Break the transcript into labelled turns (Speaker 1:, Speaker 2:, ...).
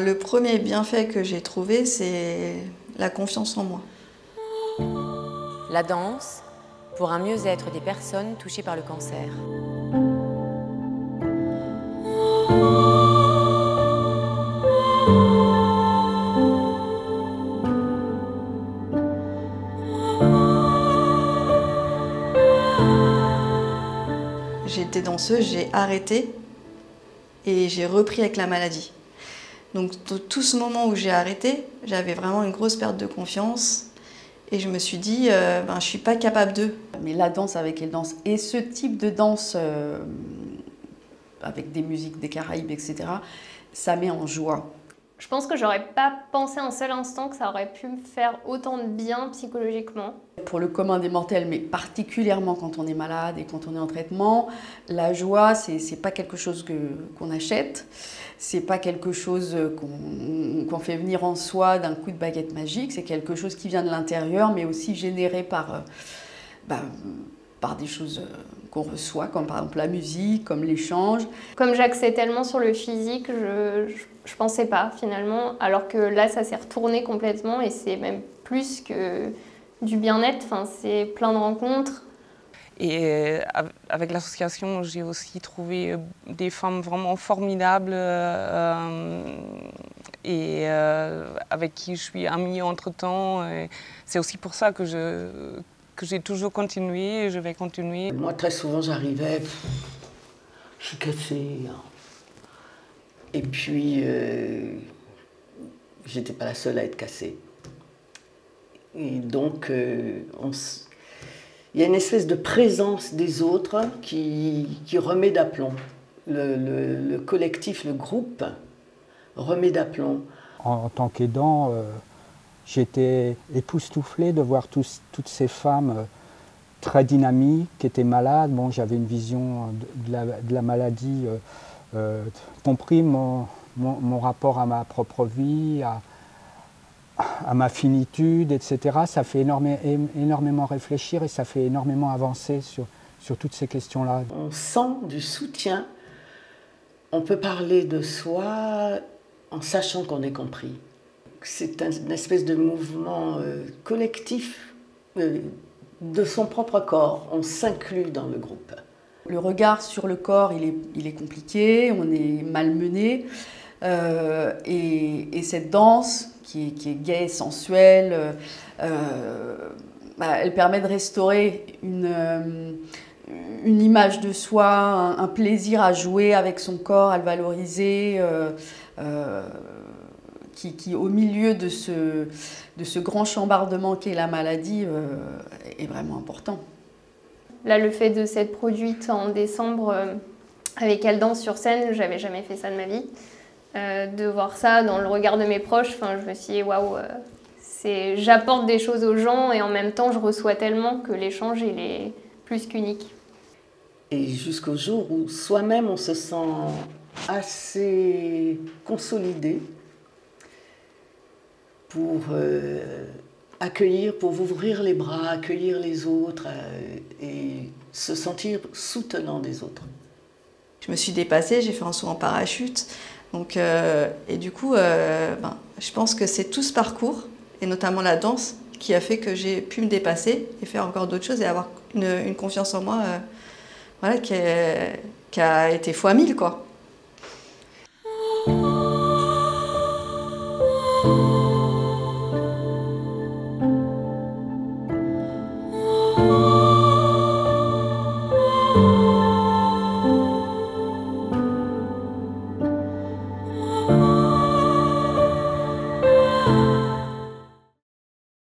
Speaker 1: Le premier bienfait que j'ai trouvé, c'est la confiance en moi.
Speaker 2: La danse pour un mieux-être des personnes touchées par le cancer.
Speaker 1: J'étais danseuse, j'ai arrêté et j'ai repris avec la maladie. Donc tout ce moment où j'ai arrêté, j'avais vraiment une grosse perte de confiance et je me suis dit, je ne suis pas capable d'eux.
Speaker 3: Mais la danse avec les danses et ce type de danse avec des musiques des Caraïbes, etc., ça met en joie.
Speaker 4: Je pense que j'aurais pas pensé un seul instant que ça aurait pu me faire autant de bien psychologiquement.
Speaker 3: Pour le commun des mortels, mais particulièrement quand on est malade et quand on est en traitement, la joie, c'est pas quelque chose qu'on achète, c'est pas quelque chose qu'on fait venir en soi d'un coup de baguette magique, c'est quelque chose qui vient de l'intérieur, mais aussi généré par des choses qu'on reçoit, comme par exemple la musique, comme l'échange.
Speaker 4: Comme j'axais tellement sur le physique, je pensais pas finalement, alors que là ça s'est retourné complètement et c'est même plus que du bien-être, enfin, c'est plein de rencontres.
Speaker 5: Et avec l'association, j'ai aussi trouvé des femmes vraiment formidables et avec qui je suis amie entre-temps. C'est aussi pour ça que j'ai toujours continué et je vais continuer.
Speaker 6: Moi, très souvent, j'arrivais, je suis cassée. Et puis, j'étais pas la seule à être cassée. Et donc, il y a une espèce de présence des autres qui remet d'aplomb. Le collectif, le groupe remet d'aplomb.
Speaker 7: En tant qu'aidant, j'étais époustouflé de voir toutes ces femmes très dynamiques, qui étaient malades. Bon, j'avais une vision de la maladie, compris mon rapport à ma propre vie, à ma finitude, etc. Ça fait énormément réfléchir et ça fait énormément avancer sur toutes ces questions-là.
Speaker 6: On sent du soutien. On peut parler de soi en sachant qu'on est compris. C'est une espèce de mouvement collectif de son propre corps. On s'inclut dans le groupe.
Speaker 3: Le regard sur le corps, il est compliqué, on est malmené. Et cette danse, qui est gaie, sensuelle, elle permet de restaurer une image de soi, un plaisir à jouer avec son corps, à le valoriser, qui au milieu de ce grand chambardement qu'est la maladie, est vraiment important.
Speaker 4: Là, le fait de s'être produite en décembre avec Elle danse sur scène, j'avais jamais fait ça de ma vie. De voir ça dans le regard de mes proches, je me suis dit waouh, j'apporte des choses aux gens et en même temps je reçois tellement que l'échange il est plus qu'unique.
Speaker 6: Et jusqu'au jour où soi-même on se sent assez consolidé pour accueillir, pour ouvrir les bras, accueillir les autres et se sentir soutenant des autres.
Speaker 1: Je me suis dépassée, j'ai fait un saut en parachute. Donc, et du coup, je pense que c'est tout ce parcours, et notamment la danse, qui a fait que j'ai pu me dépasser et faire encore d'autres choses et avoir une confiance en moi qui a été fois 1000, quoi.